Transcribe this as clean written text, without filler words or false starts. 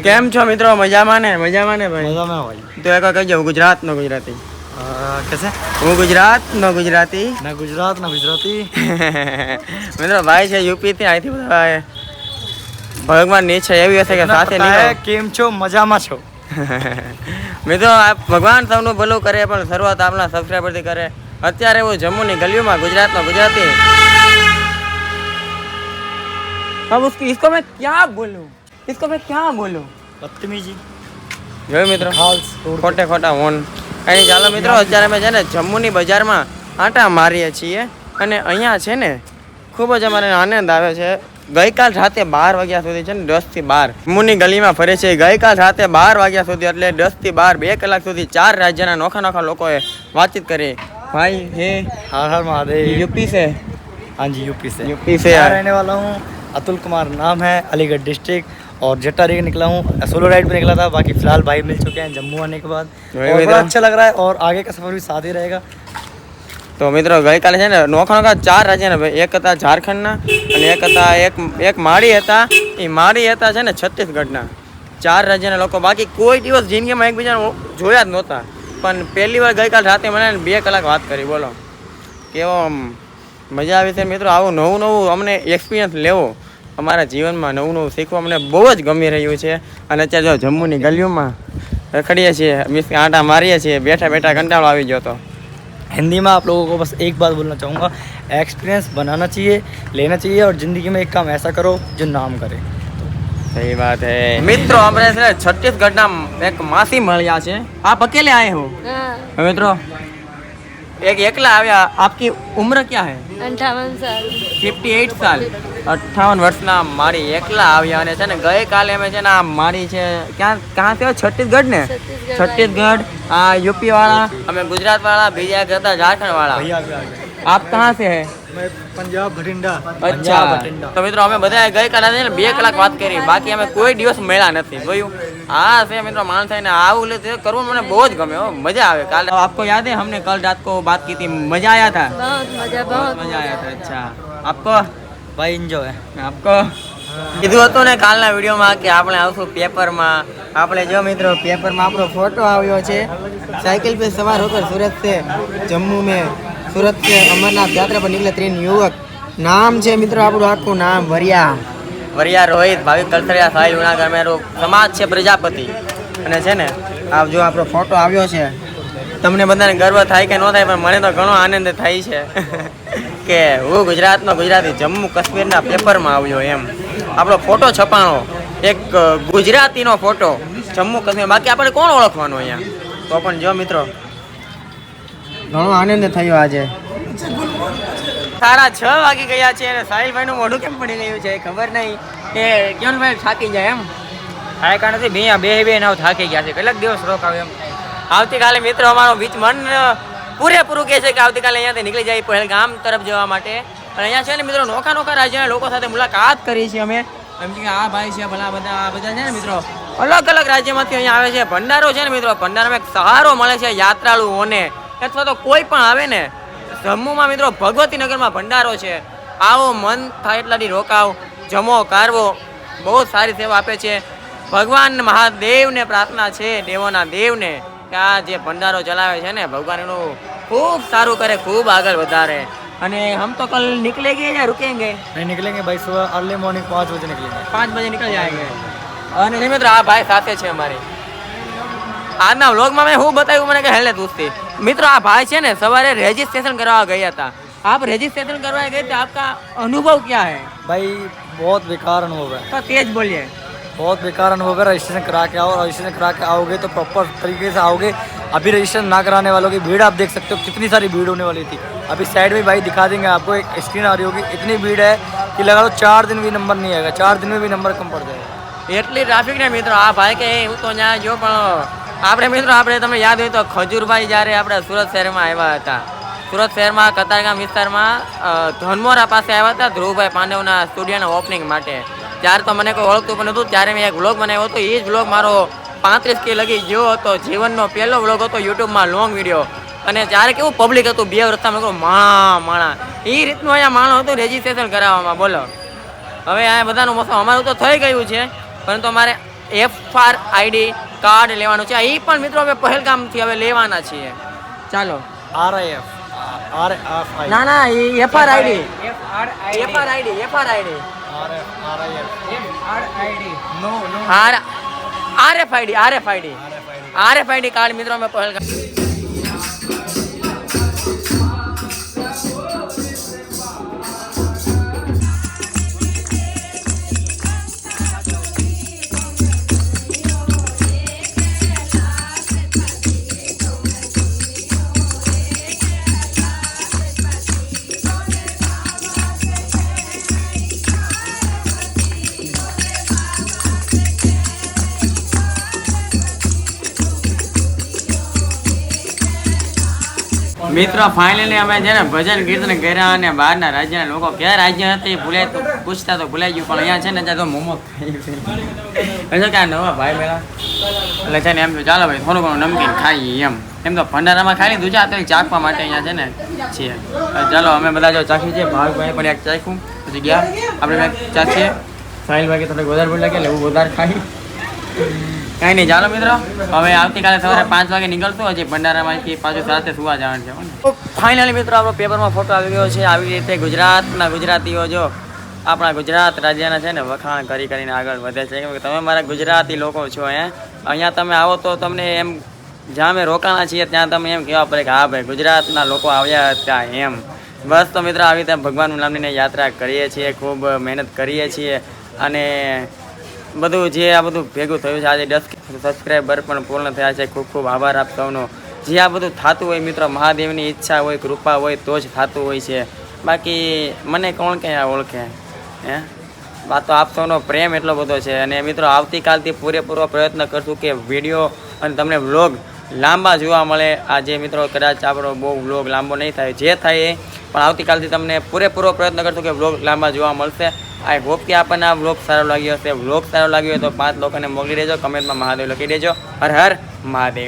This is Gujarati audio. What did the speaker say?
કેમ છો મિત્રો? મજામાં ને ભાઈ? મજામાં ભાઈ. તો એક કહેજો ગુજરાતનો ગુજરાતી. कैसे? હું ગુજરાતનો ગુજરાતી. ના ગુજરાત ના ગુજરાતી. મિત્રો ભાઈ છે યુપી થી, અહીંથી બધા ભગવાન ની ઈચ્છા એવી હશે કે સાથે નીકળો. કેમ છો? મજામાં છો? મિત્રો ભગવાન સૌનું ભલું કરે, પણ શરૂઆત આપણા સબસ્ક્રાઈબર થી કરે. અત્યારે હું જમ્મુની ગલીઓમાં ગુજરાતનો ગુજરાતી. अब इसको मैं क्या बोलूं? બદતમીજી. જોયું મિત્રો, ખોટે ખોટા હોન. કઈ ચાલો મિત્રો, અત્યારે અમે છે ને જમ્મુની બજારમાં આંટા મારીએ છીએ અને અહીંયા છે ને ખૂબ જ અમારે આનંદ આવે છે. ગઈકાલ રાતે 12 વાગ્યા સુધી છે ને 10 થી 12 જમ્મુની ગલીમાં ફરે છે. ગઈકાલ રાતે 12 વાગ્યા સુધી એટલે 10 થી 12 2 કલાક સુધી 4 રાજ્યના નોખા લોકોએ વાતચીત કરી. भाई है हर हर महादेव. यूपी से? हाँ जी यूपी से. यार रहने वाला हूँ. अतुल कुमार नाम है, अलीगढ़ डिस्ट्रिक्ट. और जट्टारी निकला हूँ, सोलो राइड पे निकला था. बाकी फिलहाल भाई मिल चुके हैं जम्मू आने के बाद. और बड़ा अच्छा लग रहा है और आगे का सफर भी साथ ही रहेगा. તો મિત્રો ગઈકાલે છે ને નોખા 4 રાજ્યના ભાઈ, એક હતા ઝારખંડના અને એક હતા એક માળી હતા. એ માળી હતા છે ને છત્તીસગઢના. 4 રાજ્યના લોકો, બાકી કોઈ દિવસ જિંદગીમાં એકબીજાને જોયા જ નહોતા. પણ પહેલી વાર ગઈકાલ રાતે મને 2 કલાક વાત કરી. બોલો કેવો મજા આવી છે મિત્રો. આવું નવું અમને એક્સપિરિયન્સ લેવો, અમારા જીવનમાં નવું શીખવા અમને બહુ જ ગમી રહ્યું છે. અને અત્યારે જો જમ્મુની ગલીઓમાં રખડીએ છીએ, મીન્સ આંટા મારીએ છીએ, બેઠા કંટાળો આવી ગયો હતો. हिंदी में आप लोगों को बस एक बात बोलना चाहूँगा, एक्सपीरियंस बनाना चाहिए, लेना चाहिए और ज़िंदगी में एक काम ऐसा करो जो नाम करे. सही बात है. મિત્રો આપણે છે છત્તીસગઢના એક માસી મળ્યા છે. આપ અકેલે આए हो? हाँ. મિત્રો एक एकला આવ્યા. आपकी उम्र क्या है? 58 साल. 58 साल. 58 વર્ષના મારી એકલા આવ્યા. અને છે ને ગઈકાલે અમે છે ને આ મારી છે ક્યાં છે? છત્તીસગઢ ને? छत्तीसगढ़. हाँ यूपी वाला, हमें गुजरात वाला, बीजा कहता झारखंड वाला. आप कहाँ से है? मैं पंजाब भटिंडा. अच्छा. તો મિત્રો અમે બધા ગઈકાલે છે ને 2 કલાક વાત કરી, બાકી અમે કોઈ દિવસ મળ્યા નથી. જોયું આ છે મિત્રો માણસ ને આવું કરવું મને બહુ જ ગમે. મજા આવે. કાલે आपको याद है हमने कल रात को बात की थी, मजा आया था? बहुत मजा आया था. अच्छा आपको? भाई एंजॉय. आपको કીધું હતું ને કાલના વિડીયોમાં કે આપણે આવશું પેપરમાં. આપણે જો મિત્રો પેપરમાં આપણો ફોટો આવ્યો છે. साइकिल पे सवार होकर सूरत से जम्मू में, सूरत से अमरनाथ यात्रा पर निकले 3 युवक. नाम છે મિત્રો આપણું આખું નામ વરિયા રોહિત, ભાવિક કલસરિયા, સાહિલ ઉણાગર મેરો, સમાજ છે પ્રજાપતિ. અને છે ને આપ જો આપણો ફોટો આવ્યો છે. તમને બધાને ગર્વ થાય કે ન થાય, પણ મને તો ઘણો આનંદ થાય છે કે હું ગુજરાતનો ગુજરાતી જમ્મુ કાશ્મીરના પેપરમાં આવ્યો એમ. આપણો ફોટો છપાણો, એક ગુજરાતીનો ફોટો જમ્મુ કાશ્મીર. બાકી આપણે કોણ ઓળખવાનું અહીંયા? તો પણ જો મિત્રો ઘણો આનંદ થયો આજે. 6:30 વાગી ગયા છે અને સાહિલભાઈનું મોઢું કેમ પડી ગયું છે ખબર નહીં. કે કેવલભાઈ થાકી જાય એમ? આ કારણથી બે નાવ થાકી ગયા છે. કેટલાક દિવસ રોકાવ એમ. આવતીકાલે મિત્રો અમારો બીચ મન પૂરેપૂરું કહે છે કે આવતીકાલે અહીંયાથી નીકળી જાય પહેલગામ તરફ જવા માટે. અને અહીંયા છે ને મિત્રો નોખા રાજ્યના લોકો સાથે મુલાકાત કરી છે અમે. એમ કે આ ભાઈ છે બધા છે ને મિત્રો અલગ રાજ્યમાંથી અહીંયા આવે છે. ભંડારો છે ને મિત્રો, ભંડારામાં એક સહારો મળે છે યાત્રાળુઓને, અથવા તો કોઈ પણ આવે ને. જમ્મુમાં મિત્રો ભગવતીનગરમાં ભંડારો છે. આવો મન થાય એટલાથી રોકાવ, જમો કારવો. બહુ સારી સેવા આપે છે. ભગવાન મહાદેવને પ્રાર્થના છે, દેવોના દેવને, કે આ જે ભંડારો ચલાવે છે ને ભગવાન એનું ખૂબ સારું કરે, ખૂબ આગળ વધારે. અને હમ તો કલ निकलेंगे या रुकेंगे? नहीं निकलेंगे भाई, सुबह अर्ली मॉर्निंग 5 बजे निकलेंगे. 5 बजे निकल जाएंगे. અને મિત્રો આ ભાઈ સાથે છે અમારી. આજના વ્લોગમાં મેં હું બતાવ્યું મને કે હેલે દોસ્તી. મિત્રો આ ભાઈ છે ને સવારે રजिस्ट्रेशन करवा ગયા હતા. आप रजिस्ट्रेशन करवाए गए थे, आपका अनुभव क्या है? भाई बहुत बेकार अनुभव है. तो तेज बोलिए. बहुत बेकार अनुभव है. रजिस्ट्रेशन करा के आओ. रजिस्ट्रेशन करा के आओगे तो प्रॉपर तरीके से आओगे. अभी रजिस्ट्रेशन ना कराने वालों की भीड़ आप देख सकते हो, कितनी सारी भीड़ होने वाली थी. अभी साइड में भाई दिखा देंगे आपको, एक स्क्रीन आ रही होगी. इतनी भीड़ है कि लगा लो 4 दिन भी नंबर नहीं आएगा. 4 दिन में भी नंबर कम पड़ जाएगा. એટલી ટ્રાફિક ને મિત્રો. આ ભાઈ કે હું તો ત્યાં જો, પણ આપણે તમને યાદ હોય તો ખજૂરભાઈ જ્યારે આપણે સુરત શહેરમાં આવ્યા હતા, સુરત શહેરમાં કતારગામ વિસ્તારમાં ધનમોરા પાસે આવ્યા હતા ધ્રુવભાઈ પાંડવના સ્ટુડિયોના ઓપનિંગ માટે. ત્યારે તો મને કોઈ ઓળખતું પણ નહોતું. ત્યારે મેં એક વ્લોગ બનાવ્યો હતો. એ જ વ્લોગ મારો 35K લગી ગયો હતો. જીવનનો પહેલો વ્લોગ હતો યુટ્યુબમાં, લોંગ વિડીયો. અને ત્યારે કેવું પબ્લિક હતું, 2 રસ્તામાં માણા એ રીતનું અહીંયા માણસ હતું રજીસ્ટ્રેશન કરાવવામાં. બોલો હવે અહીંયા બધાનું મોસમ અમારું તો થઈ ગયું છે, પરંતુ અમારે FRID કાર્ડ લેવાનું છે. એ પણ મિત્રો હવે પહેલગામથી હવે લેવાના છીએ. ચાલો. RIF RFI ના ના એ FRID No RFID કાર્ડ મિત્રો અમે પહેલગામ. મિત્રો ફાઇનલી અમે છે ને ભજન કીર્તન કર્યા અને બહારના રાજ્યના લોકો કયા રાજ્ય હતા એ ભૂલાય તો પૂછતા તો ભૂલાઈ ગયું, પણ અહીંયા છે ને ત્યાં તો મોમો ખાઈ કે આ નવા ભાઈ મેળા એટલે છે ને એમ તો ચાલો ભાઈ થોડું ઘણું નમકીન ખાઈએ એમ તો ભંડારામાં ખાઈ લીધું છે, આ તો એક ચાખવા માટે અહીંયા છે ને છીએ. ચાલો અમે બધા જો ચાખી છીએ, ભાઈ પણ એક ચાખ્યું પછી ગયા આપણે ચાખીએ. સાહિલ ભાઈ થોડીક વધારે ભૂલ લાગે એટલે એવું વધારે ખાઈ કાંઈ નહીં. ચાલો મિત્રો હવે આવતીકાલે સવારે 5 વાગે નીકળતું હજી ભંડારામાંથી પાછું સાથે સુવા જવાનું છે. ફાઇનલી મિત્રો આપણો પેપરમાં ફોટો આવી ગયો છે. આવી રીતે ગુજરાતના ગુજરાતીઓ જો આપણા ગુજરાત રાજ્યના છે ને વખાણ કરીને આગળ વધે છે, કેમ કે તમે મારા ગુજરાતી લોકો છો. અહીંયા તમે આવો તો તમને એમ જ્યાં અમે રોકાણા છીએ ત્યાં તમે એમ કહેવા પડે કે હા ભાઈ ગુજરાતના લોકો આવ્યા હતા એમ. બસ તો મિત્રો આવી રીતે ભગવાનનું નામ લઈને યાત્રા કરીએ છીએ, ખૂબ મહેનત કરીએ છીએ અને બધું જે આ બધું ભેગું થયું છે આજે 10 સબસ્ક્રાઈબર પણ પૂર્ણ થયા છે. ખૂબ ખૂબ આભાર આપ સૌનો. જે આ બધું થતું હોય મિત્રો મહાદેવની ઈચ્છા હોય કૃપા હોય તો જ થતું હોય છે, બાકી મને કોણ ક્યાં ઓળખે વાત તો આપ સૌનો પ્રેમ એટલો બધો છે. અને મિત્રો આવતીકાલથી પૂરેપૂરો પ્રયત્ન કરશું કે વિડીયો અને તમને વ્લોગ લાંબા જોવા મળે. આજે મિત્રો કદાચ આપણો બહુ વ્લોગ લાંબો નહીં થાય, જે થાય એ પણ આવતીકાલથી તમને પૂરેપૂરો પ્રયત્ન કરશું કે વ્લોગ લાંબા જોવા મળશે. આઈ હોપ કે આપણને આ વ્લોગ સારો લાગ્યો હશે. વ્લોગ સારો લાગ્યો હોય તો 5 લોકોને મોકલી દેજો, કમેન્ટમાં મહાદેવ લખી દેજો. હર હર મહાદેવ.